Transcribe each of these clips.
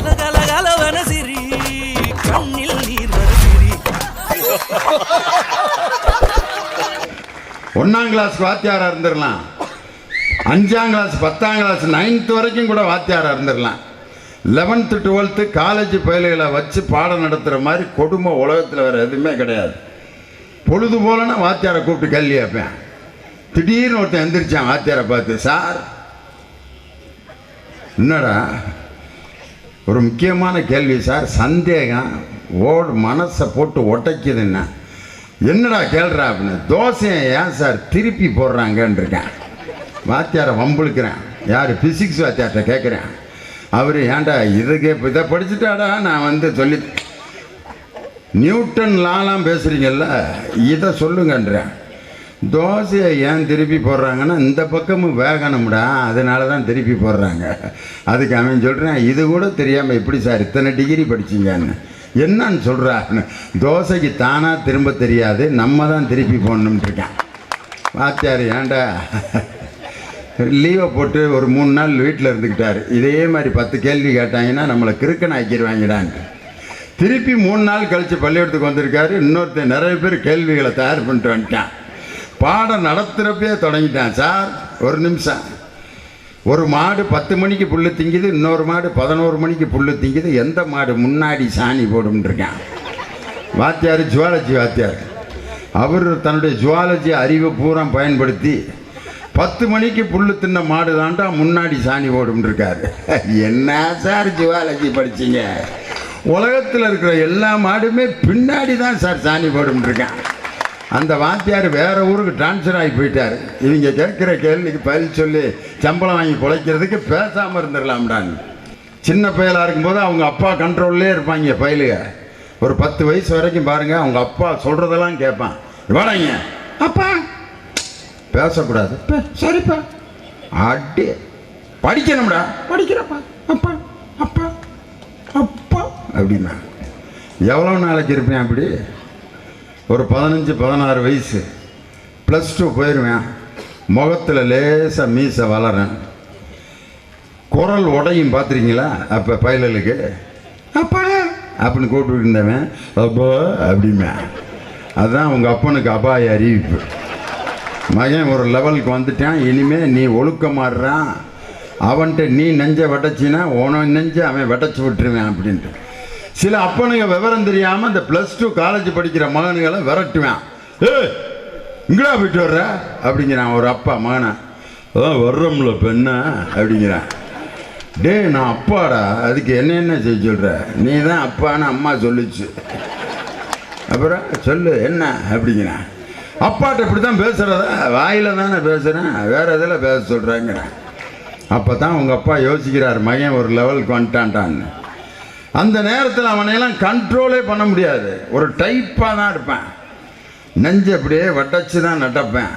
கலகலகலவன சிரி கண்ணில் நீர் வர சிரி. 1ஆம் கிளாஸ் வாத்தியாரா இருந்துடலாம், 5ஆம் கிளாஸ் 10ஆம் கிளாஸ் 9th வரைக்கும் கூட வாத்தியாரா இருந்துடலாம். 11th 12th காலேஜ் பயில்களை வச்சு பாடம் நடத்துகிற மாதிரி கொடுமை உலகத்தில் வேறு எதுவுமே கிடையாது. பொழுது போலன்னா வாத்தியாரை கூப்பிட்டு கேள்வி கேட்பேன். திடீர்னு ஒருத்தன் எந்திரிச்சான் வாத்தியாரை பார்த்து, சார் என்னடா ஒரு முக்கியமான கேள்வி சார், சந்தேகம் மனசை போட்டு ஒட்டைக்குதுன்னா. என்னடா கேள்றா அப்படின்னு. தோசையை ஏன் சார் திருப்பி போடுறாங்கன்னு இருக்கேன். வாத்தியாரை வம்புழுக்கிறேன். யார்? ஃபிசிக்ஸ் வாத்தியார்கிட்ட கேட்குறேன். அவர் ஏன்டா இதுக்கு இதை படிச்சுட்டாடா நான் சொல்லி நியூட்டன் லாலாம் பேசுகிறீங்கல்ல, இதை சொல்லுங்கன்றேன். தோசையை ஏன் திருப்பி போடுறாங்கன்னா இந்த பக்கமும் வேகணும்டா, அதனால தான் திருப்பி போடுறாங்க. அதுக்கு அவன் சொல்கிறேன், இது கூட தெரியாமல் எப்படி சார் இத்தனை டிகிரி படிச்சிங்கன்னு. என்னன்னு சொல்கிறான்னு. தோசைக்கு தானாக திரும்ப தெரியாது, நம்ம தான் திருப்பி போடணும்னு இருக்கேன். வாத்தியார் ஏன்டா லீவை போட்டு ஒரு 3 நாள் வீட்டில் இருந்துக்கிட்டார். இதே மாதிரி 10 கேள்வி கேட்டாங்கன்னா நம்மளை கிறுக்கன் ஆக்கிடுவாங்கடான்னு. திருப்பி 3 நாள் கழித்து பள்ளிக்கூடத்துக்கு வந்திருக்காரு. இன்னொருத்தர் நிறைய பேர் கேள்விகளை தயார் பண்ணிட்டு வந்துட்டான். பாடம் நடத்துகிறப்பே தொடங்கிட்டான். சார் ஒரு நிமிஷம், ஒரு மாடு 10 மணிக்கு புல்லு திங்குது, இன்னொரு மாடு 11 மணிக்கு புல்லு திங்குது, எந்த மாடு முன்னாடி சாணி போடும்ன்றிருக்கான். வாத்தியார் ஜுவாலஜி வாத்தியார். அவர் தன்னுடைய ஜுவாலஜி அறிவை பூரா பயன்படுத்தி 10 மணிக்கு புல்லு தின்ன மாடு தாண்டா முன்னாடி சாணி போடும்ன்றிருக்காரு. என்ன சார் ஜுவாலஜி படிச்சிங்க? உலகத்தில் இருக்கிற எல்லா மாடுமே பின்னாடி தான் சார் சாணி போடும்ன்றிருக்கான். அந்த வாத்தியார் வேறு ஊருக்கு ட்ரான்ஸ்ஃபர் ஆகி போயிட்டார். இவங்க கேட்குற கேள்விக்கு பதில் சொல்லி சம்பளம் வாங்கி குலைக்கிறதுக்கு பேசாமல் இருந்துடலாம்டான்னு. சின்ன பயலாக இருக்கும்போது அவங்க அப்பா கண்ட்ரோல்லே இருப்பாங்க பயலுக. ஒரு 10 வயசு வரைக்கும் பாருங்கள், அவங்க அப்பா சொல்கிறதெல்லாம் கேட்பான். வாடாங்க அப்பா, பேசக்கூடாது, சரிப்பா, அடி படிக்கணும்டா, படிக்கிறப்பா, அப்பா அப்பா அப்பா அப்படின்னா. எவ்வளோ நாளைக்கு இருப்பேன் அப்படி? ஒரு 15-16 வயசு, +2 போயிடுவேன். முகத்தில் லேசாக மீசை வளரேன். குரல் உடையும் பார்த்துருக்கீங்களா? அப்போ பயலுக்கு அப்பா அப்படின்னு கூப்பிட்டு இருந்தவன் அப்பா அப்படிமே. அதுதான் உங்கள் அப்பனுக்கு அபாய அறிவிப்பு. மகன் ஒரு லெவலுக்கு வந்துட்டான், இனிமேல் நீ ஒழுக்க மாறுறான், அவன்கிட்ட நீ நெஞ்சை வெட்டச்சின்னா உன நெஞ்சை அவன் வெட்டச்சி விட்டுருவேன் அப்படின்ட்டு. சில அப்பனுங்க விவரம் தெரியாமல் இந்த +2 காலேஜ் படிக்கிற மகனுங்களை விரட்டுவேன். இங்கடா போயிட்டு வர்ற அப்படிங்கிறான் ஒரு அப்பா மகனை. அதான் வர்றோம்ல பெண்ணா அப்படிங்கிறான். டே நான் அப்பாடா, அதுக்கு என்ன செய்ய சொல்கிற? நீ தான் அப்பான்னு அம்மா சொல்லிச்சு. அப்புறம் சொல்லு என்ன அப்படிங்கிறான். அப்பாட்ட இப்படி தான் பேசுகிறதா? வாயில் தானே பேசுகிறேன், வேறு எதில் பேச சொல்கிறாங்கிறேன். அப்போ தான் உங்கள் அப்பா யோசிக்கிறார், மகன் ஒரு லெவலுக்கு வந்துட்டான்ட்டான்னு. அந்த நேரத்தில் அவனையெல்லாம் கண்ட்ரோலே பண்ண முடியாது. ஒரு டைப்பாக தான் இருப்பேன். நெஞ்சு அப்படியே வட்டச்சு தான் நடப்பேன்.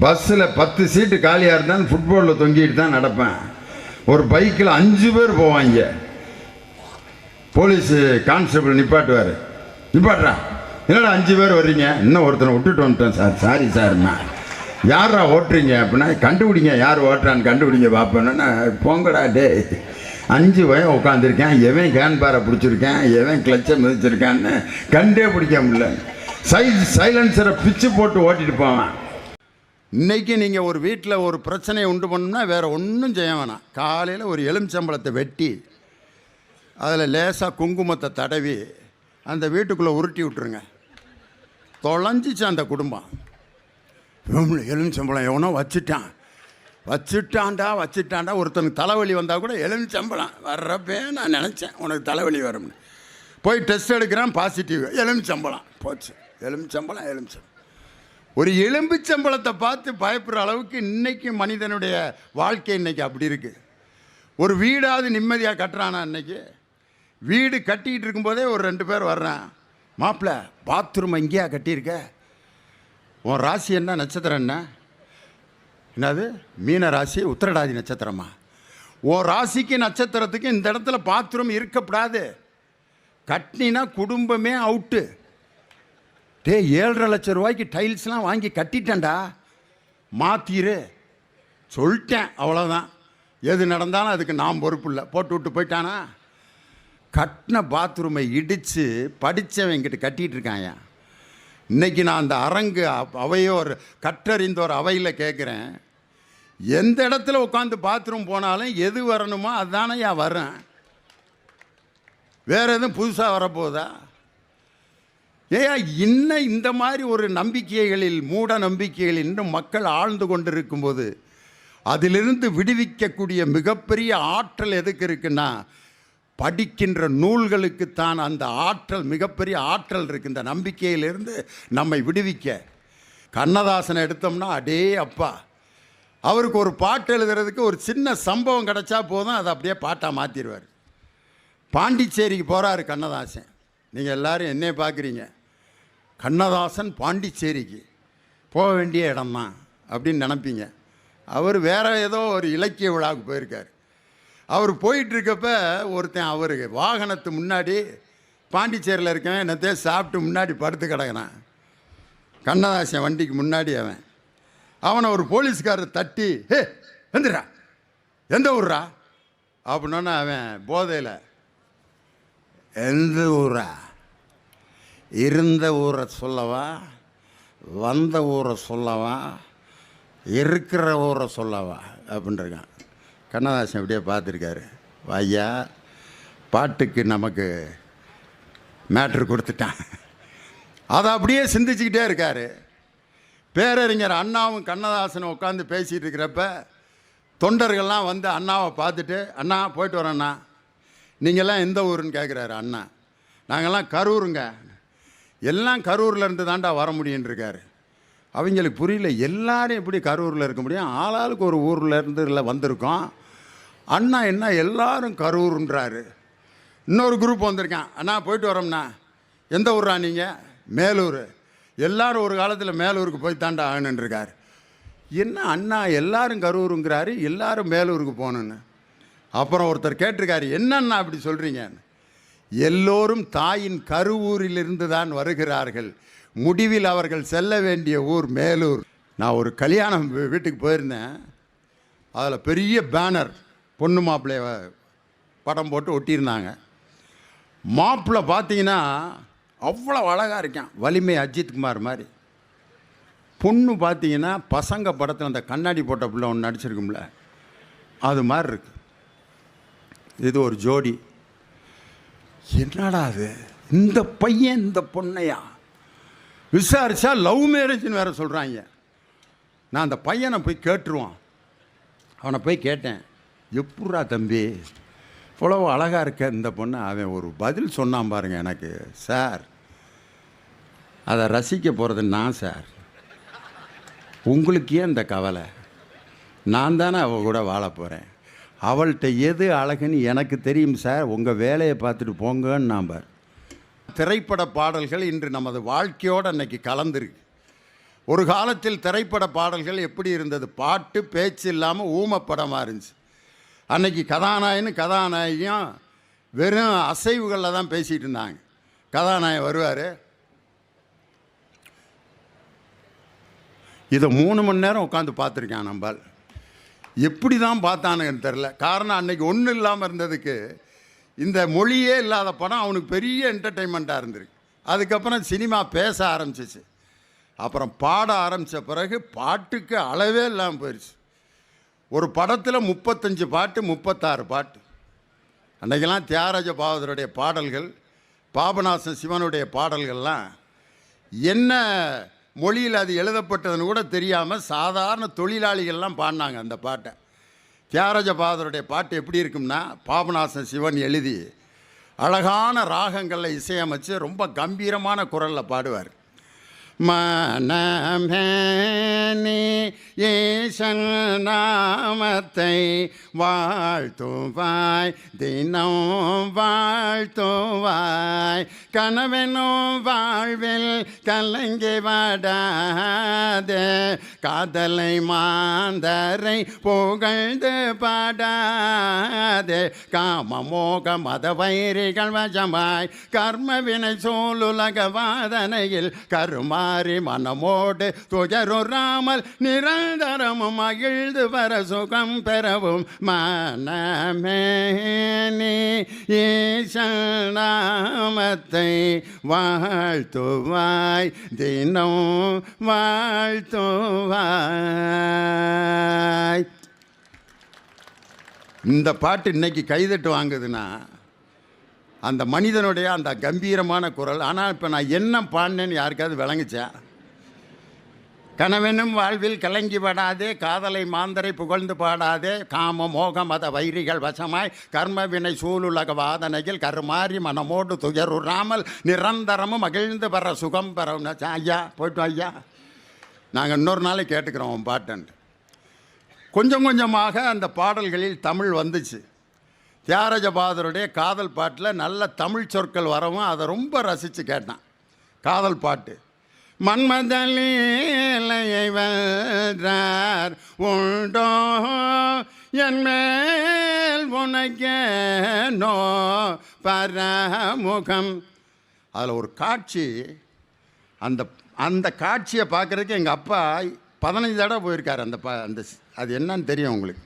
பஸ்ஸில் 10 சீட்டு காலியாக இருந்தாலும் ஃபுட்பாலில் தொங்கிட்டு தான் நடப்பேன். ஒரு பைக்கில் 5 பேர் போவாங்க. Police constable நிப்பாட்டுவார். நிப்பாட்டுறா, என்னடா 5 பேர் வர்றீங்க? இன்னும் ஒருத்தனை விட்டுட்டு வந்துட்டேன் சார். சாரி சார்ண்ணா. யாரா ஓட்டுறீங்க அப்படின்னா, கண்டுபிடிங்க யார் ஓட்டுறான்னு கண்டுபிடிங்க பார்ப்பேன்னா. போங்கடா டே, 5 வயம் உட்காந்துருக்கேன், எவன் கேன் பாரை பிடிச்சிருக்கேன், எவன் கிளச்சை மிதிச்சிருக்கான்னு கண்டே பிடிக்க முடியல. சைலன்சரை பிச்சு போட்டு ஓட்டிட்டு போவேன். இன்றைக்கி நீங்கள் ஒரு வீட்டில் ஒரு பிரச்சனையை உண்டு பண்ணணும்னா வேறு ஒன்றும் செய்ய வேணாம். காலையில் ஒரு எலுமிச்சம்பழத்தை வெட்டி அதில் லேசாக குங்குமத்தை தடவி அந்த வீட்டுக்குள்ளே உருட்டி விட்டுருங்க. தொலைஞ்சிச்சு அந்த குடும்பம். எலுமிச்சம்பழம் எவனோ வச்சுட்டான்டா. ஒருத்தனுக்கு தலைவலி வந்தால் கூட எலுமிச்சம்பழம் வர்றப்பே நான் நினச்சேன் உனக்கு தலைவலி வரும்னு. போய் டெஸ்ட் எடுக்கிறான், பாசிட்டிவ். எலுமிச்சம்பழம் போச்சு. எலுமிச்சம்பழம். ஒரு எலும்பிச்சம்பழத்தை பார்த்து பயப்படுற அளவுக்கு இன்றைக்கி மனிதனுடைய வாழ்க்கை இன்றைக்கி அப்படி இருக்குது. ஒரு வீடாவது நிம்மதியாக கட்டுறானா? இன்றைக்கி வீடு கட்டிக்கிட்டு இருக்கும்போதே ஒரு 2 பேர் வர்றான். மாப்பிள்ள பாத்ரூம் எங்கேயா கட்டியிருக்க? உன் ராசி என்ன, நட்சத்திரம் என்ன? என்னது மீன ராசி, உத்திரடாதி நட்சத்திரமா? உன் ராசிக்கு நட்சத்திரத்துக்கு இந்த இடத்துல பாத்ரூம் இருக்கப்படாது. கட்டினா குடும்பமே அவுட்டு. 7.5 லட்சம் ரூபாய்க்கு டைல்ஸ்லாம் வாங்கி கட்டிட்டேன்டா, மாத்திரு சொல்லிட்டேன், அவ்வளோதான். எது நடந்தாலும் அதுக்கு நான் பொறுப்பு இல்லை. போட்டு விட்டு போயிட்டானா? கட்டின பாத்ரூமை இடித்து படித்தவங்கிட்ட கட்டிகிட்டு இருக்காங்க. இன்றைக்கி நான் அந்த அரங்கு அவையோர் கற்றறிந்தோர் அவையில் கேட்குறேன், எந்த இடத்துல உட்காந்து பாத்ரூம் போனாலும் எது வரணுமோ அதுதானே வரேன், வேறு எதுவும் புதுசாக வரப்போதா? இன்னும் இந்த மாதிரி ஒரு நம்பிக்கைகளில், மூட நம்பிக்கைகளில் இன்னும் மக்கள் ஆழ்ந்து கொண்டிருக்கும்போது அதிலிருந்து விடுவிக்கக்கூடிய மிகப்பெரிய ஆற்றல் எதுக்கு இருக்குன்னா, படிக்கின்ற நூல்களுக்குத்தான் அந்த ஆற்றல், மிகப்பெரிய ஆற்றல் இருக்குது. இந்த நம்பிக்கையிலிருந்து நம்மை விடுவிக்க. கண்ணதாசனை எடுத்தோம்னா அடே அப்பா, அவருக்கு ஒரு பாட்டு எழுதுறதுக்கு ஒரு சின்ன சம்பவம் கிடச்சா போதும், அதை அப்படியே பாட்டாக மாற்றிடுவார். பாண்டிச்சேரிக்கு போகிறாரு கண்ணதாசன். நீங்கள் எல்லோரும் என்னையே பார்க்குறீங்க, கண்ணதாசன் பாண்டிச்சேரிக்கு போக வேண்டிய இடம்தான் அப்படின்னு நினப்பீங்க. அவர் வேறு ஏதோ ஒரு இலக்கிய விழாவுக்கு போயிருக்கார். அவர் போயிட்டுருக்கப்ப ஒருத்தன் அவர் வாகனத்து முன்னாடி, பாண்டிச்சேரியில் இருக்கேன் என்னத்தையே சாப்பிட்டு முன்னாடி படுத்து கிடக்கிறான். கண்ணதாசன் வண்டிக்கு முன்னாடி அவனை ஒரு போலீஸ்காரர் தட்டி, ஹே வந்துடுறா, எந்த ஊர்ரா அப்படின்னா அவன் போதையில், எந்த ஊரா, இருந்த ஊரை சொல்லவா, வந்த ஊரை சொல்லவா, இருக்கிற ஊரை சொல்லவா அப்படின்ட்டுருக்கான். கண்ணதாசன் அப்படியே பார்த்துருக்காரு. ஐயா, பாட்டுக்கு நமக்கு மேட்ரு கொடுத்துட்டான். அதை அப்படியே சிந்திச்சுக்கிட்டே இருக்கார். பேரறிஞர் அண்ணாவும் கண்ணதாசனும் உட்காந்து பேசிகிட்டு இருக்கிறப்ப தொண்டர்கள்லாம் வந்து அண்ணாவை பார்த்துட்டு, அண்ணா போயிட்டு வரேண்ணா, நீங்கள்லாம் எந்த ஊருன்னு கேட்குறாரு. அண்ணா, நாங்கள்லாம் கரூருங்க. எல்லாம் கரூர்லேருந்து தாண்டா வர முடியுன்ருக்காரு. அவங்களுக்கு புரியல, எல்லாரும் எப்படி கரூரில் இருக்க முடியும், ஆளாளுக்கு ஒரு ஊர்லேருந்து இல்லை வந்திருக்கோம். அண்ணா என்ன எல்லாரும் கரூருன்றாரு. இன்னொரு குரூப் வந்திருக்கான். அண்ணா போயிட்டு வரோம்ண்ணா, எந்த ஊர்ரா நீங்கள், மேலூர். எல்லோரும் ஒரு காலத்தில் மேலூருக்கு போய் தாண்டா ஆகணுன்றிருக்காரு. என்ன அண்ணா எல்லாரும் கரூருங்கிறாரு, எல்லாரும் மேலூருக்கு போகணுன்னு. அப்புறம் ஒருத்தர் கேட்டிருக்காரு, என்னண்ணா அப்படி சொல்கிறீங்க, எல்லோரும் தாயின் கருவூரிலிருந்து தான் வருகிறார்கள், முடிவில் அவர்கள் செல்ல வேண்டிய ஊர் மேலூர். நான் ஒரு கல்யாணம் வீட்டுக்கு போயிருந்தேன். அதில் பெரிய பேனர் பொண்ணு மாப்பிள்ளைய படம் போட்டு ஒட்டியிருந்தாங்க. மாப்பிள்ளை பார்த்தீங்கன்னா அவ்வளோ அழகாக இருக்கான், வலிமை அஜித்குமார் மாதிரி. பொண்ணு பார்த்தீங்கன்னா பசங்க படத்தில் அந்த கண்ணாடி போட்ட பிள்ளை ஒன்று நடிச்சிருக்கும்ல, அது மாதிரி இருக்கு. இது ஒரு ஜோடி. என்னடா அது, இந்த பையன் இந்த பொண்ணையா விசாரிச்சா லவ் மேரேஜ்னு வேறு சொல்கிறாங்க. நான் அந்த பையனை போய் கேட்டுருவான். அவனை போய் கேட்டேன், எப்பட்றா தம்பி இவ்வளோ அழகாக இருக்க இந்த பொண்ணு. அவன் ஒரு பதில் சொன்னான் பாருங்க எனக்கு, சார் அதை ரசிக்க போகிறது நான் சார், உங்களுக்கு ஏன் இந்த கவலை, நான் தானே அவள் கூட வாழ போகிறேன், அவள்கிட்ட எது அழகுன்னு எனக்கு தெரியும் சார், உங்கள் வேலையை பார்த்துட்டு போங்கன்னு நான் பார். திரைப்பட பாடல்கள் இன்று நமது வாழ்க்கையோடு அன்னைக்கு கலந்துருக்கு. ஒரு காலத்தில் திரைப்பட பாடல்கள் எப்படி இருந்தது, பாட்டு பேச்சு இல்லாமல் ஊமப்படமாக இருந்துச்சு. அன்னைக்கு கதாநாயகனும் கதாநாயகியும் வெறும் அசைவுகளில் தான் பேசிகிட்டு இருந்தாங்க. கதாநாயகன் வருவார், இதை 3 மணி நேரம் உட்காந்து பார்த்துருக்கான். நம்பால் எப்படி தான் பார்த்தானுன்னு தெரில. காரணம் அன்னைக்கு ஒன்றும் இல்லாமல் இருந்ததுக்கு இந்த மொழியே இல்லாத படம் அவனுக்கு பெரிய என்டர்டெயின்மெண்ட்டாக இருந்திருக்கு. அதுக்கப்புறம் சினிமா பேச ஆரம்பிச்சிச்சு. அப்புறம் பாட ஆரம்பித்த பிறகு பாட்டுக்கு அளவே இல்லாமல் போயிடுச்சு. ஒரு படத்தில் 35 பாட்டு 36 பாட்டு. அன்றைக்கெல்லாம் தியாகராஜ பாகவதருடைய பாடல்கள், பாபநாசம் சிவனுடைய பாடல்கள்லாம் என்ன மொழியில் அது எழுதப்பட்டதுன்னு கூட தெரியாமல் சாதாரண தொழிலாளிகள்லாம் பாடினாங்க அந்த பாட்டை. தியாகராஜ பாகவதருடைய பாட்டு எப்படி இருக்கும்னா, பாபநாசம் சிவன் எழுதி அழகான ராகங்களில் இசையமைச்சு ரொம்ப கம்பீரமான குரலில் பாடுவார். மனமே ஈசன் நாமத்தை வாழ்த்துவாய், தினம் வாழ்த்துவாய், கனவெனும் வாழ்வில் கலங்கி வாடாதே, காதலை மாந்தரை புகழ்ந்து பாடாதே காமமோக மத வைரிகள் வசமாய் கர்ம வினை சூழுலக வாதனையில் கருமாறி மனமோடு துயருறாமல் நிரந்தரமும் மகிழ்ந்து வர சுகம் பெறவும் மனமே நீ ஈசனாமத்தை வாழ்த்துவாய் தினம் வாழ்த்துவாய். இந்த பாட்டு இன்னைக்கு கைதட்டு வாங்குதுன்னா அந்த மனிதனுடைய அந்த கம்பீரமான குரல். ஆனால் இப்போ நான் என்ன பாடினேன்னு யாருக்காவது விளங்குச்சா? கணவனும் வாழ்வில் கலங்கி படாதே காதலை மாந்தரை புகழ்ந்து பாடாதே காம மோக மத வைரிகள் வசமாய் கர்ம வினை சூழுலக வாதனையில் கருமாறி மனமோடு துயருறாமல் நிரந்தரமும் மகிழ்ந்து பெற சுகம் பெறவும். ஐயா போய்ட்டு ஐயா, நாங்கள் இன்னொரு நாளைக்கு கேட்டுக்கிறோம் பாட்டுன்ட்டு. கொஞ்சம் கொஞ்சமாக அந்த பாடல்களில் தமிழ் வந்துச்சு. தியாகராஜ பாகவதருடைய காதல் பாட்டில் நல்ல தமிழ் சொற்கள் வரவும் அதை ரொம்ப ரசித்து கேட்டான். காதல் பாட்டு மன்மதலீலையை வென்றார் உண்டோ என் மேல் உனக்கேனோ பரமுகம். அதில் ஒரு காட்சி, அந்த காட்சியை பார்க்குறதுக்கு எங்கள் அப்பா 15 தடவை போயிருக்கார். அந்த அது என்னன்னு தெரியும் உங்களுக்கு.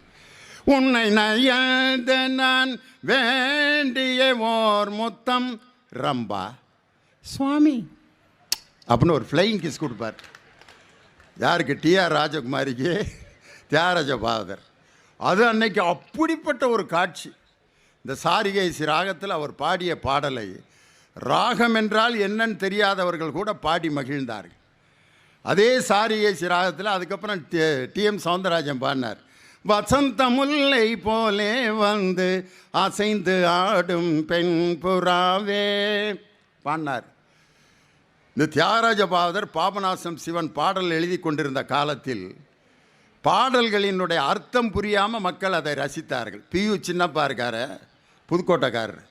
உன்னை நயந்த நான் வேண்டிய ஓர் முத்தம் ரம்பா சுவாமி அப்படின்னு ஒரு ஃப்ளையிங் கிஸ் கொடுப்பார். யாருக்கு? டிஆர் ராஜகுமாரிக்கு தியாகராஜ பாகவதர். அது அன்னைக்கு அப்படிப்பட்ட ஒரு காட்சி. இந்த சாரிகைசி ராகத்தில் அவர் பாடிய பாடலை ராகம் என்றால் என்னன்னு தெரியாதவர்கள் கூட பாடி மகிழ்ந்தார்கள். அதே சாரிகைசி ராகத்தில் அதுக்கப்புறம் டிஎம் சௌந்தரராஜன் பாடினார். வசந்த முல்லை போலே வந்து அசைந்து ஆடும் பெண் புறாவே பாடினார். இந்த தியாகராஜ பாகவதர் பாபநாசம் சிவன் பாடல் எழுதி கொண்டிருந்த காலத்தில் பாடல்களினுடைய அர்த்தம் புரியாமல் மக்கள் அதை ரசித்தார்கள். பியு சின்னப்பா இருக்கார், புதுக்கோட்டைக்காரர்.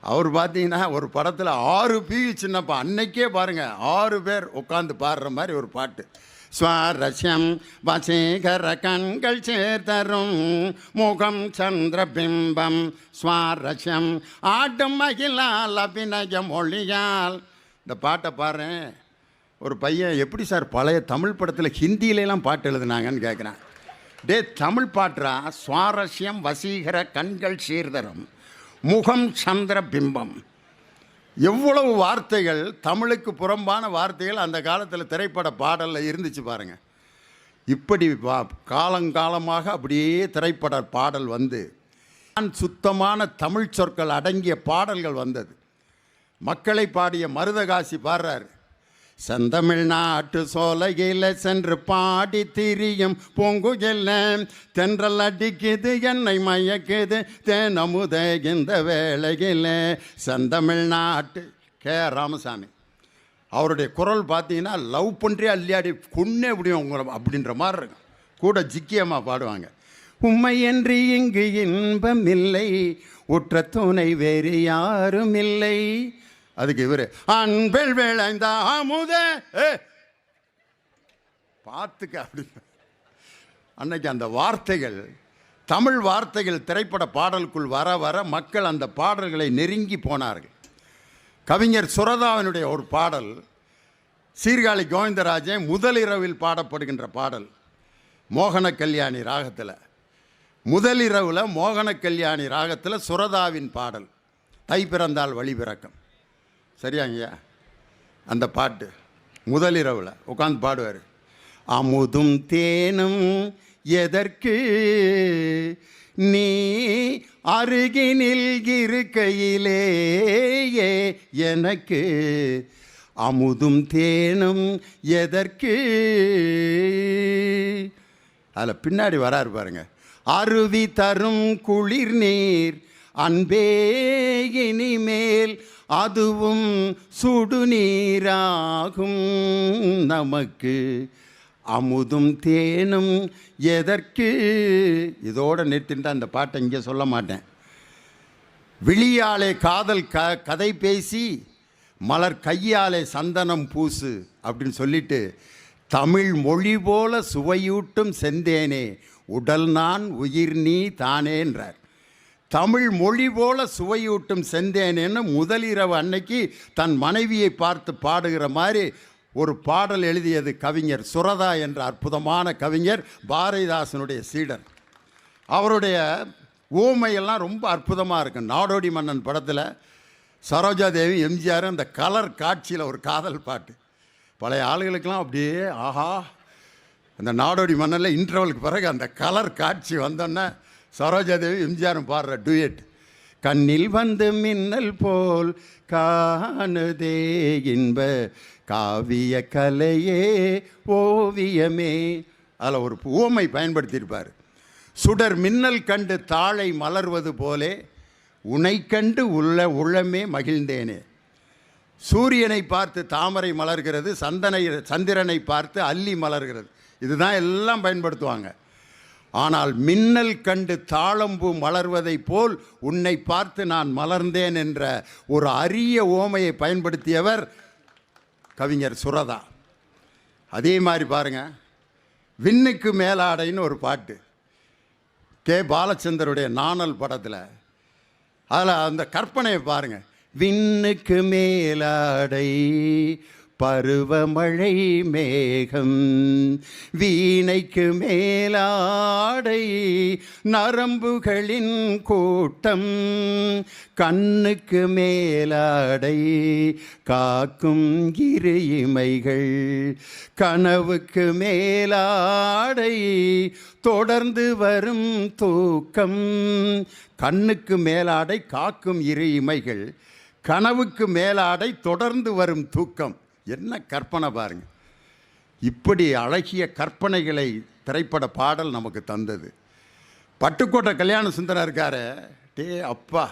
அவர் பார்த்தீங்கன்னா ஒரு படத்தில் 6 பியு சின்னப்பா அன்னைக்கே பாருங்கள் 6 பேர் உட்காந்து பாடுற மாதிரி ஒரு பாட்டு. ஸ்வாரஸ்யம் வசீகர கண்கள் சேர்த்தரும் முகம் சந்திர பிம்பம் ஸ்வாரஸ்யம் ஆட்டும் மகிழால் அபிநய மொழியால். இந்த பாட்டை பாடுறேன். ஒரு பையன் எப்படி சார் பழைய தமிழ் படத்தில் ஹிந்தியிலலாம் பாட்டு எழுதுனாங்கன்னு கேட்குறான். தமிழ் பாட்டுறா. சுவாரஸ்யம் வசீகர கண்கள் சீர்தரும் முகம் சந்திர பிம்பம். எவ்வளவு வார்த்தைகள், தமிழுக்கு புறம்பான வார்த்தைகள் அந்த காலத்தில் திரைப்பட பாடலில் இருந்துச்சு பாருங்கள். இப்படி காலங்காலமாக அப்படியே திரைப்பட பாடல் வந்து சுத்தமான தமிழ் சொற்கள் அடங்கிய பாடல்கள் வந்தது. மக்களை பாடிய மருதகாசி பாடுறார். செந்தமிழ்நாட்டு சோலையில் சென்று பாடி திரியும் பொங்குகில்ல தென்றல் அடிக்குது என்னை மயக்குது தேனமுத இந்த வேளையில். செந்தமிழ்நாட்டு கே ராமசாமி அவருடைய குரல் பார்த்தீங்கன்னா லவ் பண்ணுறே அள்ளியாடி கொன்னே முடியும் உங்களை அப்படின்ற மாதிரி இருக்கும். கூட ஜிக்கியமாக பாடுவாங்க. உம்மையன்றி இங்கு இன்பம் இல்லை உற்ற துணை வேறு யாரும் இல்லை. அதுக்கு இவர் அன்பில் விளைந்த அமுத பார்த்துக்க அப்படி. அன்னைக்கு அந்த வார்த்தைகள், தமிழ் வார்த்தைகள் திரைப்பட பாடலுக்குள் வர வர மக்கள் அந்த பாடல்களை நெருங்கி போனார்கள். கவிஞர் சுரதாவினுடைய ஒரு பாடல், சீர்காழி கோவிந்தராஜன் முதலிரவில் பாடப்படுகின்ற பாடல், மோகன கல்யாணி ராகத்தில். முதலிரவில் மோகன கல்யாணி ராகத்தில் சுரதாவின் பாடல், தை பிறந்தால் வழி பிறக்கம். சரியாங்கய்யா? அந்த பாட்டு முதலிரவில் உட்காந்து பாடுவார். அமுதும் தேனும் எதற்கு நீ அருகினில் இருக்கையிலேயே எனக்கு அமுதும் தேனும் எதற்கு. அதில் பின்னாடி வராரு பாருங்க. அருவி தரும் குளிர் நீர் அன்பே இனிமேல் அதுவும் சுடுநீராகும் நமக்கு அமுதும் தேனும் எதற்கு. இதோடு நிறுத்திட்டு அந்த பாட்டை இங்கே சொல்ல மாட்டேன். விழியாலே காதல் கதை பேசி மலர் கையாலே சந்தனம் பூசு அப்படின்னு சொல்லிட்டு தமிழ் மொழி போல சுவையூட்டும் செந்தேனே உடல் நான் உயிர் நீ தானேன்றார். தமிழ் மொழி போல சுவையூட்டும் செந்தேனேன்னு முதலிரவு அன்னைக்கு தன் மனைவியை பார்த்து பாடுகிற மாதிரி ஒரு பாடல் எழுதியது கவிஞர் சுரதா என்ற அற்புதமான கவிஞர், பாரதிதாசனுடைய சீடர். அவருடைய ஊமையெல்லாம் ரொம்ப அற்புதமாக இருக்கும். நாடோடி மன்னன் படத்தில் சரோஜா தேவி எம்ஜிஆர் அந்த கலர் காட்சியில் ஒரு காதல் பாட்டு பழைய ஆளுகளுக்கெல்லாம் அப்படியே ஆஹா. அந்த நாடோடி மன்னனில் இன்டர்வலுக்கு பிறகு அந்த கலர் காட்சி வந்தோன்னே சரோஜா தேவி எம்ஜிஆரும் பாடுற டூயட். கண்ணில் வந்து மின்னல் போல் காணுதே இன்ப காவிய கலையே ஓவியமே. அதில் ஒரு உவமை பயன்படுத்தியிருப்பார். சுடர் மின்னல் கண்டு தாழை மலர்வது போலே உனை கண்டு உள்ளமே மகிழ்ந்தேனே. சூரியனை பார்த்து தாமரை மலர்கிறது, சந்திரனை பார்த்து அல்லி மலர்கிறது. இதுதான் எல்லாம் பயன்படுத்துவாங்க. ஆனால் மின்னல் கண்டு தாழம்பூ மலர்வதை போல் உன்னை பார்த்து நான் மலர்ந்தேன் என்ற ஒரு அரிய ஓமையை பயன்படுத்தியவர் கவிஞர் சுரதா. அதே மாதிரி பாருங்கள், விண்ணுக்கு மேலாடைன்னு ஒரு பாட்டு கே பாலச்சந்தருடைய நாணல் படத்தில். அதில் அந்த கற்பனையை பாருங்கள். விண்ணுக்கு மேலாடை பருவமழை மேகம், வீணைக்கு மேலாடை நரம்புகளின் கூட்டம், கண்ணுக்கு மேலாடை காக்கும் இரு இமைகள், கனவுக்கு மேலாடை தொடர்ந்து வரும் தூக்கம். கண்ணுக்கு மேலாடை காக்கும் இரு இமைகள், கனவுக்கு மேலாடை தொடர்ந்து வரும் தூக்கம். என்ன கற்பனை பாருங்க. இப்படி அழகிய கற்பனைகளை திரைப்பட பாடல் நமக்கு தந்தது. பட்டுக்கோட்டை கல்யாண சுந்தரம் இருக்காரு, டே அப்பா,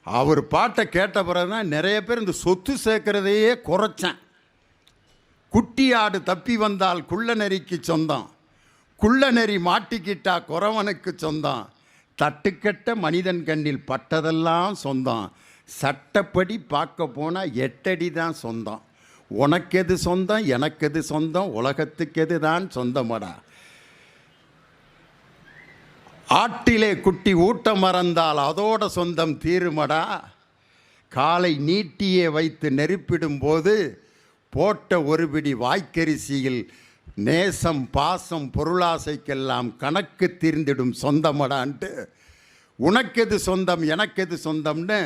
அவர் பாட்டை கேட்ட பிறகு தான் நிறைய பேர் இந்த சொத்து சேர்க்கிறதையே குறைச்சேன். குட்டி ஆடு தப்பி வந்தால் குள்ள நெறிக்கு சொந்தம், குள்ள நெறி மாட்டிக்கிட்டா குறவனுக்கு சொந்தம், தட்டுக்கட்ட மனிதன் கண்ணில் பட்டதெல்லாம் சொந்தம், சட்டப்படி பார்க்க போனால் 8 அடி தான் சொந்தம், உனக்கெது சொந்தம் எனக்கெது சொந்தம் உலகத்துக்கெது தான் சொந்தமடா, ஆட்டிலே குட்டி ஊட்ட மறந்தால் அதோட சொந்தம் தீருமடா, காலை நீட்டியே வைத்து நெருப்பிடும் போது போட்ட ஒரு பிடி வாய்க்கரிசியில் நேசம் பாசம் பொருளாசைக்கெல்லாம் கணக்கு தீர்ந்திடும் சொந்தமடான்ட்டு உனக்கெது சொந்தம் எனக்கெது சொந்தம்னு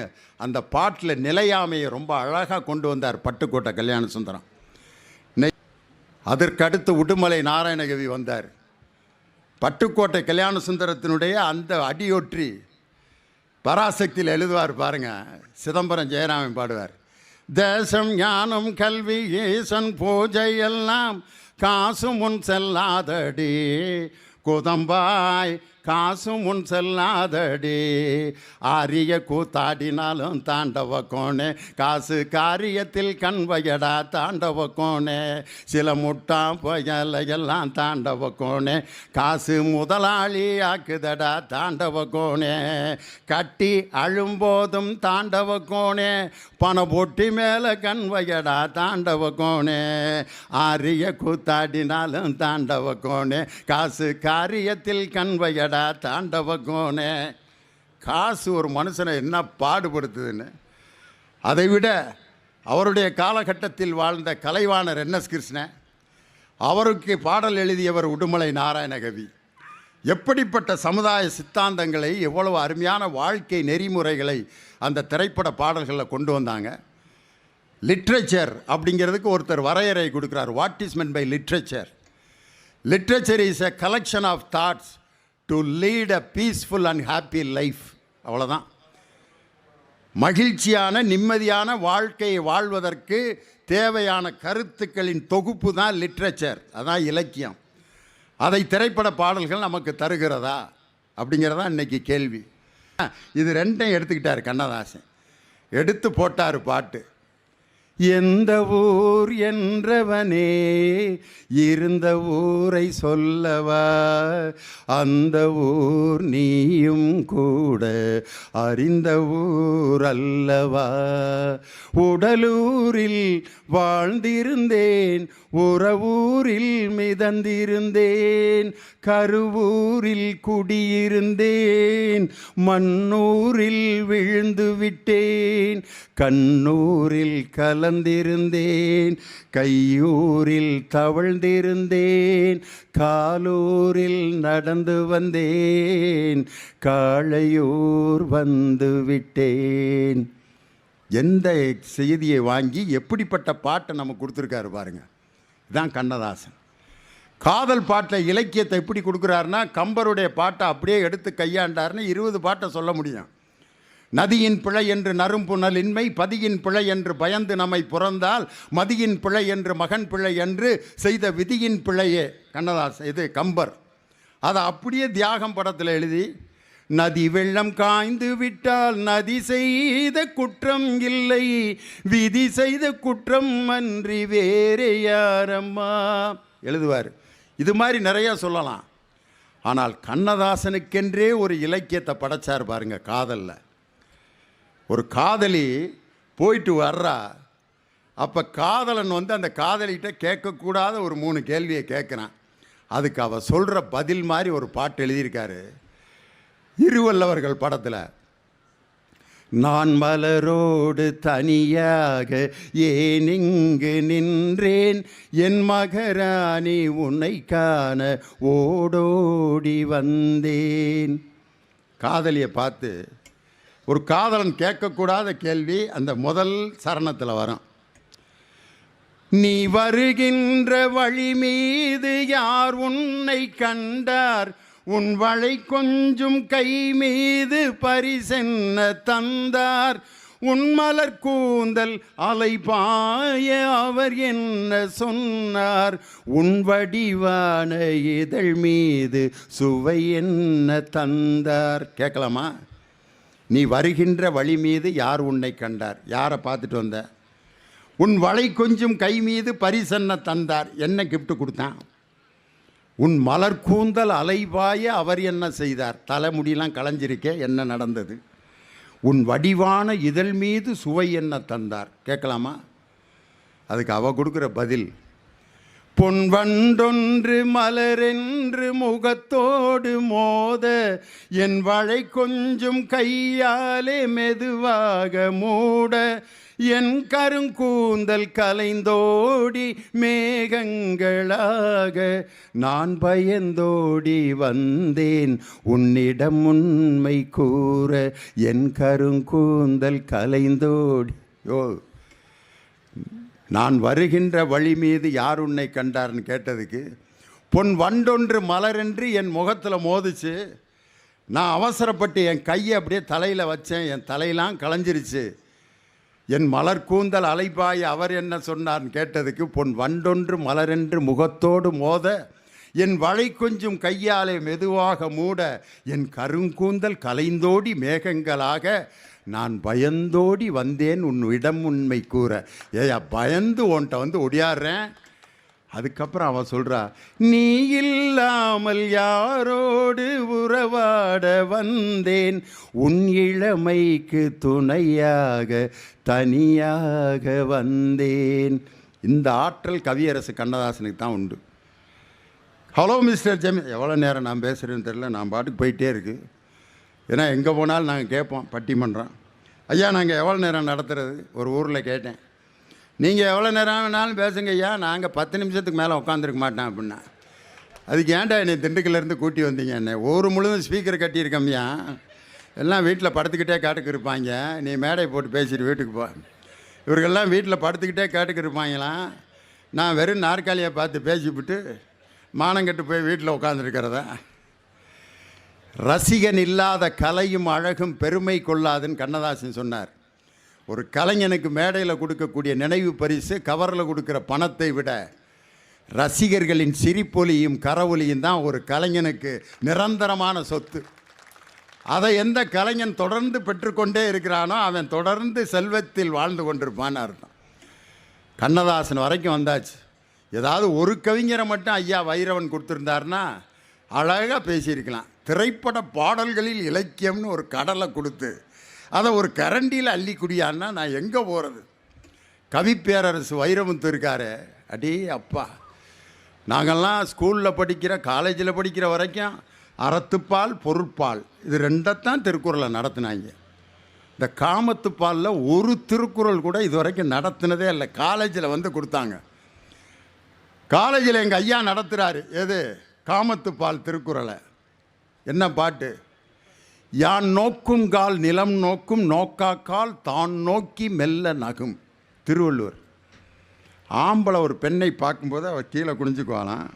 அந்த பாட்டில் நிலையாமையை ரொம்ப அழகாக கொண்டு வந்தார் பட்டுக்கோட்டை கல்யாண சுந்தரம். அதற்கடுத்து உடுமலை நாராயணகவி வந்தார். பட்டுக்கோட்டை கல்யாண சுந்தரத்தினுடைய அந்த அடியொற்றி பராசக்தியில் எழுதுவார் பாருங்க. சிதம்பரம் ஜெயராமன் பாடுவார். தேசம் ஞானம் கல்வி ஈசன் பூஜை எல்லாம் காசு முன் செல்லாதடி குதம்பாய் காசு முன் செல்லாதடி, ஆரிய கூத்தாடினாலும் தாண்டவ கோணே காசு காரியத்தில் கண்வையடா தாண்டவ கோணே, சில முட்டாம் புயலையெல்லாம் தாண்டவ கோணே காசு முதலாளி ஆக்குதடா தாண்டவ கோணே, கட்டி அழும்போதும் தாண்டவ கோணே பண பொட்டி மேலே கண்வையடா தாண்டவ கோணே, ஆரிய கூத்தாடினாலும் தாண்டவ கோணே காசு காரியத்தில் கண்வையடா தாண்டவ கோணே. காசு ஒரு மனுஷனை என்ன பாடுபடுத்துதுன்னு. அதைவிட அவருடைய காலகட்டத்தில் வாழ்ந்த கலைவாணர் என்எஸ் கிருஷ்ணன், அவருக்கு பாடல் எழுதியவர் உடுமலை நாராயணகவி. எப்படிப்பட்ட சமுதாய சித்தாந்தங்களை, எவ்வளவு அருமையான வாழ்க்கை நெறிமுறைகளை அந்த திரைப்பட பாடல்களில் கொண்டு வந்தாங்க. லிட்ரேச்சர் அப்படிங்கிறதுக்கு ஒருத்தர் வரையறை கொடுக்குறார். What is meant by literature? Literature is a collection of thoughts to lead a peaceful and happy life. அவ்வளோதான். மகிழ்ச்சியான நிம்மதியான வாழ்க்கையை வாழ்வதற்கு தேவையான கருத்துக்களின் தொகுப்பு தான் லிட்ரேச்சர், அதான் இலக்கியம். அதை திரைப்பட பாடல்கள் நமக்கு தருகிறதா அப்படிங்கிறதா இன்றைக்கி கேள்வி. இது ரெண்டையும் எடுத்துக்கிட்டார் கண்ணதாசன். எடுத்து போட்டார் பாட்டு. எந்த ஊர் என்றவனே இருந்த ஊரை சொல்லவா, அந்த ஊர் நீயும் கூட அறிந்த ஊர் அல்லவா. உடலூரில் வாழ்ந்திருந்தேன், உறவூரில் மிதந்திருந்தேன், கருவூரில் குடியிருந்தேன், மண்ணூரில் விழுந்து விட்டேன், கண்ணூரில் கலந்திருந்தேன், கையூரில் தவழ்ந்திருந்தேன், காலூரில் நடந்து வந்தேன், காளையூர் வந்து விட்டேன். எந்த செய்தியை வாங்கி எப்படிப்பட்ட பாட்டை நம்ம கொடுத்துருக்காரு பாருங்க. இதுதான் கண்ணதாசன். காதல் பாட்டில் இலக்கியத்தை எப்படி கொடுக்குறாருன்னா, கம்பருடைய பாட்டை அப்படியே எடுத்து கையாண்டார்னு 20 பாட்டை சொல்ல முடியும். நதியின் பிழை என்று நறும்புணல் இன்மை, பதியின் பிழை என்று பயந்து நம்மை புறந்தால், மதியின் பிழை என்று மகன் பிழை என்று செய்த விதியின் பிழையே கண்ணதாசன். இது கம்பர். அதை அப்படியே தியாகம் படத்தில் எழுதி, நதி வெள்ளம் காய்ந்து விட்டால் நதி செய்த குற்றம் இல்லை, விதி செய்த குற்றம் அன்றி வேறே யாரம்மா எழுதுவார். இது மாதிரி நிறையா சொல்லலாம். ஆனால் கண்ணதாசனுக்கென்றே ஒரு இலக்கியத்தை படைச்சார் பாருங்க. காதலில் ஒரு காதலி போயிட்டு வர்றா. அப்போ காதலன் அந்த காதலிகிட்ட கேட்கக்கூடாத ஒரு 3 கேள்வியை கேட்குறான். அதுக்கு அவ சொல்கிற பதில் மாதிரி ஒரு பாட்டு எழுதியிருக்காரு இருவல்லவர்கள் படத்தில். நான் மலரோடு தனியாக ஏன் இங்கு நின்றேன், என் மகராணி உன்னை காண ஓடோடி வந்தேன். காதலியை பார்த்து ஒரு காதலன் கேட்கக்கூடாத கேள்வி அந்த முதல் சரணத்தில் வரும். நீ வருகின்ற வழி மீது யார் உன்னை கண்டார், உன் வளை கொஞ்சும் கை மீது பரிசென்ன தந்தார், உன் மலர் கூந்தல் அலைபாய அவர் என்ன சொன்னார், உன் வடிவான இதழ் மீது சுவை என்ன தந்தார். கேட்கலாமா? நீ வருகின்ற வழி மீது யார் உன்னை கண்டார், யாரை பார்த்துட்டு வந்த, உன் வளை கொஞ்சம் கை மீது பரிசென்ன தந்தார், என்ன கிஃப்ட் கொடுத்தான், உன் மலர் கூந்தல் அலைவாய அவர் என்ன செய்தார், தலைமுடியெல்லாம் களைஞ்சிருக்கே என்ன நடந்தது, உன் வடிவான இதழ் மீது சுவை என்ன தந்தார். கேட்கலாமா? அதுக்கு அவ கொடுக்குற பதில், பொன் வண்டொன்று மலரென்று முகத்தோடு மோத, என் வளை கொஞ்சம் கையாலே மெதுவாக மூட, என் கருங்கூந்தல் கலைந்தோடி மேகங்களாக, நான் பயந்தோடி வந்தேன் உன்னிடம் உண்மை கூற, என் கருங்கூந்தல் கலைந்தோடி. யோ, நான் வருகின்ற வழி மீது யார் உன்னை கண்டார்னு கேட்டதுக்கு, பொன் வண்டொன்று மலரென்று என் முகத்தில் மோதிச்சு, நான் அவசரப்பட்டு என் கையை அப்படியே தலையில் வச்சேன், என் தலையெல்லாம் களைஞ்சிருச்சு, என் மலர் கூந்தல் அலைபாய அவர் என்ன சொன்னார்னு கேட்டதுக்கு, பொன் வண்டொன்று மலரென்று முகத்தோடு மோத, என் வளை கொஞ்சம் கையாலே மெதுவாக மூட, என் கருங்கூந்தல் கலைந்தோடி மேகங்களாக, நான் பயந்தோடி வந்தேன் உன்னிடம் உண்மை கூற. ஏயா பயந்து உன்கிட்ட ஒடியாடுறேன். அதுக்கப்புறம் அவன் சொல்கிறா, நீ இல்லாமல் யாரோடு உறவாட வந்தேன், உன் இளமைக்கு துணையாக தனியாக வந்தேன். இந்த ஆற்றல் கவியரசு கண்ணதாசனுக்கு தான் உண்டு. ஹலோ மிஸ்டர் ஜெமி, எவ்வளோ நேரம் நான் பேசுகிறேன்னு தெரில, நான் பாட்டுக்கு போயிட்டே இருக்குது. ஏன்னா எங்கே போனாலும் நாங்கள் கேட்போம் பட்டிமன்றம். ஐயா நாங்கள் எவ்வளோ நேரம் நடத்துறது? ஒரு ஊரில் கேட்டேன், நீங்கள் எவ்வளோ நேரம் வேணாலும் பேசுங்க ஐயா, நாங்கள் 10 நிமிஷத்துக்கு மேலே உட்காந்துருக்க மாட்டேன் அப்படின்னா. அதுக்கு ஏன்டா என்னை திண்டுக்கல்லேருந்து கூட்டி வந்தீங்க? என்னை ஊர் முழுவதும் ஸ்பீக்கர் கட்டியிருக்கம்யா, எல்லாம் வீட்டில் படுத்துக்கிட்டே கேட்டுக்கு இருப்பாங்க, நீ மேடை போட்டு பேசிட்டு வீட்டுக்கு போ. இவர்கள்லாம் வீட்டில் படுத்துக்கிட்டே கேட்டுக்கு இருப்பாங்களாம், நான் வெறும் நாற்காலியை பார்த்து பேசிவிட்டு மானங்கட்டு போய் வீட்டில் உட்காந்துருக்கிறதா. ரசிகன் இல்லாத கலையும் அழகும் பெருமை கொள்ளாதுன்னு கண்ணதாசன் சொன்னார். ஒரு கலைஞனுக்கு மேடையில் கொடுக்கக்கூடிய நினைவு பரிசு கவரில் கொடுக்குற பணத்தை விட ரசிகர்களின் சிரிப்பொலியும் கரவொலியும் தான் ஒரு கலைஞனுக்கு நிரந்தரமான சொத்து. அதை எந்த கலைஞன் தொடர்ந்து பெற்றுக்கொண்டே இருக்கிறானோ அவன் தொடர்ந்து செல்வத்தில் வாழ்ந்து கொண்டிருப்பான்னு அர்த்தம். கண்ணதாசன் வரைக்கும் வந்தாச்சு. ஏதாவது ஒரு கவிஞரை மட்டும் ஐயா வைரவன் கொடுத்துருந்தாருன்னா அழகாக பேசியிருக்கலாம். திரைப்பட பாடல்களில் இலக்கியம்னு ஒரு கடலை கொடுத்து அதை ஒரு கரண்டியில் அள்ளி குடியான்னா நான் எங்கே போகிறது? கவிப்பேரரசு வைரமுத்து இருக்காரு, அடே அப்பா. நாங்கள்லாம் ஸ்கூலில் படிக்கிற காலேஜில் படிக்கிற வரைக்கும் அறத்துப்பால் பொருட்பால் இது ரெண்டைத்தான் திருக்குறளை நடத்தினாங்க. இந்த காமத்துப்பாலில் ஒரு திருக்குறள் கூட இது வரைக்கும் நடத்தினதே இல்லை. காலேஜில் வந்து கொடுத்தாங்க. காலேஜில் எங்கள் ஐயா நடத்துகிறாரு. எது? காமத்துப்பால் திருக்குறளை. என்ன பாட்டு? யான் நோக்கும் கால் நிலம் நோக்கும் நோக்காக்கால் தான் நோக்கி மெல்ல நகும். திருவள்ளுவர். ஆம்பளை ஒரு பெண்ணை பார்க்கும்போது அவள் கீழே குனிஞ்சுக்குவாளாம்.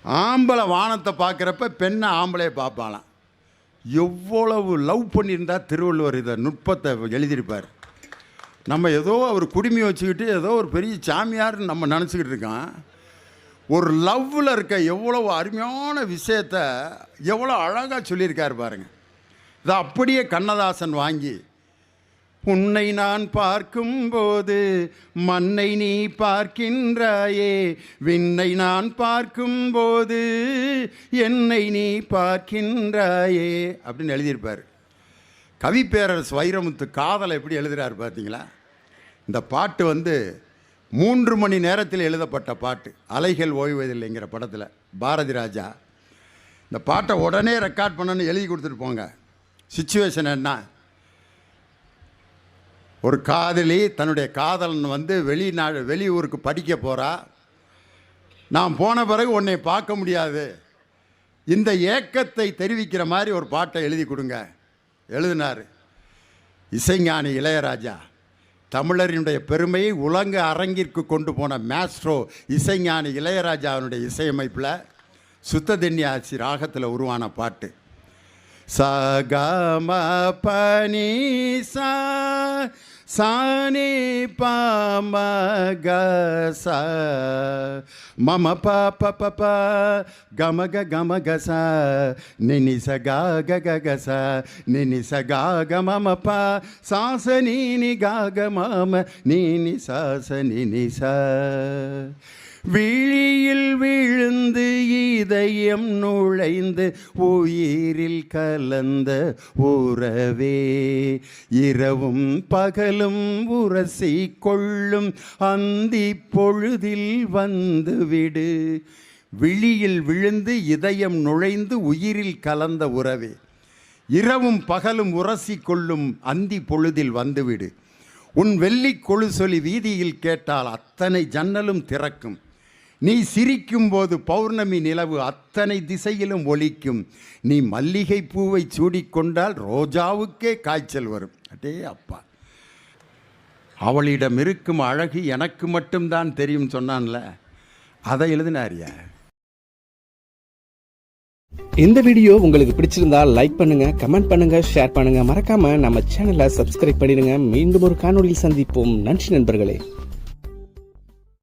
ஆம்பளை வானத்தை பார்க்குறப்ப பெண்ணை ஆம்பளையை பார்ப்பாளாம். எவ்வளவு லவ் பண்ணியிருந்தா திருவள்ளுவர் இதை நுட்பத்தை எழுதியிருப்பார். நம்ம ஏதோ அவர் குடுமி வச்சுக்கிட்டு ஏதோ ஒரு பெரிய சாமியார்னு நம்ம நினச்சிக்கிட்டு இருக்கோம். ஒரு லவ்வில் இருக்க எவ்வளோ அருமையான விஷயத்தை எவ்வளோ அழகாக சொல்லியிருக்கார் பாருங்கள். இதை அப்படியே கண்ணதாசன் வாங்கி, உன்னை நான் பார்க்கும்போது மண்ணை நீ பார்க்கின்றாயே, விண்ணை நான் பார்க்கும்போது என்னை நீ பார்க்கின்றாயே அப்படின்னு எழுதியிருப்பார். கவிப்பேரரசு வைரமுத்து காதலை எப்படி எழுதுகிறார் பார்த்தீங்களா? இந்த பாட்டு வந்து 3 மணி நேரத்தில் எழுதப்பட்ட பாட்டு. அலைகள் ஓய்வதில்லைங்கிற படத்தில் பாரதி ராஜா இந்த பாட்டை உடனே ரெக்கார்ட் பண்ணணும்னு எழுதி கொடுத்துட்டு போங்க. சிச்சுவேஷன் என்ன? ஒரு காதலி தன்னுடைய காதலன் வந்து வெளியூருக்கு படிக்க போகிறா. நான் போன பிறகு உன்னை பார்க்க முடியாது, இந்த ஏக்கத்தை தெரிவிக்கிற மாதிரி ஒரு பாட்டை எழுதி கொடுங்க. எழுதினார் இசைஞானி இளையராஜா. தமிழரினுடைய பெருமையை உலக அரங்கிற்கு கொண்டு போன மேஸ்ட்ரோ இசைஞானி இளையராஜாவினுடைய இசையமைப்பில் சுத்ததன்யாசி ராகத்தில் உருவான பாட்டு. சகம பனி சானி பமக ச மம ப ப கமக கமக ச நினி ச க க ச நினி ச க மம ப சாச நீனி க மம நீனி சாச நினி ச. விழியில் விழுந்து இதயம் நுழைந்து உயிரில் கலந்த உறவே, இரவும் பகலும் உரசி கொள்ளும் அந்தி பொழுதில் வந்துவிடு. விழியில் விழுந்து இதயம் நுழைந்து உயிரில் கலந்த உறவே, இரவும் பகலும் உரசி கொள்ளும் அந்தி பொழுதில் வந்துவிடு. உன் வெள்ளி கொலுசொலி வீதியில் கேட்டால் அத்தனை ஜன்னலும் திறக்கும். நீ சிரிக்கும் போது பௌர்ணமி நிலவு அத்தனை திசையிலும் ஒலிக்கும். நீ மல்லிகை பூவை சூடிக்கொண்டால் ரோஜாவுக்கே காய்ச்சல் வரும். அடே அப்பா. அவளிடம் இருக்கும் அழகு எனக்கு மட்டும்தான் தெரியும் சொன்னான்ல, அதை எழுதினாரியா? இந்த வீடியோ உங்களுக்கு பிடிச்சிருந்தா லைக் பண்ணுங்க, கமெண்ட் பண்ணுங்க, ஷேர் பண்ணுங்க. மறக்காம நம்ம சேனலை சப்ஸ்கிரைப் பண்ணிடுங்க. மீண்டும் ஒரு காணொளியில் சந்திப்போம். நன்றி நண்பர்களே.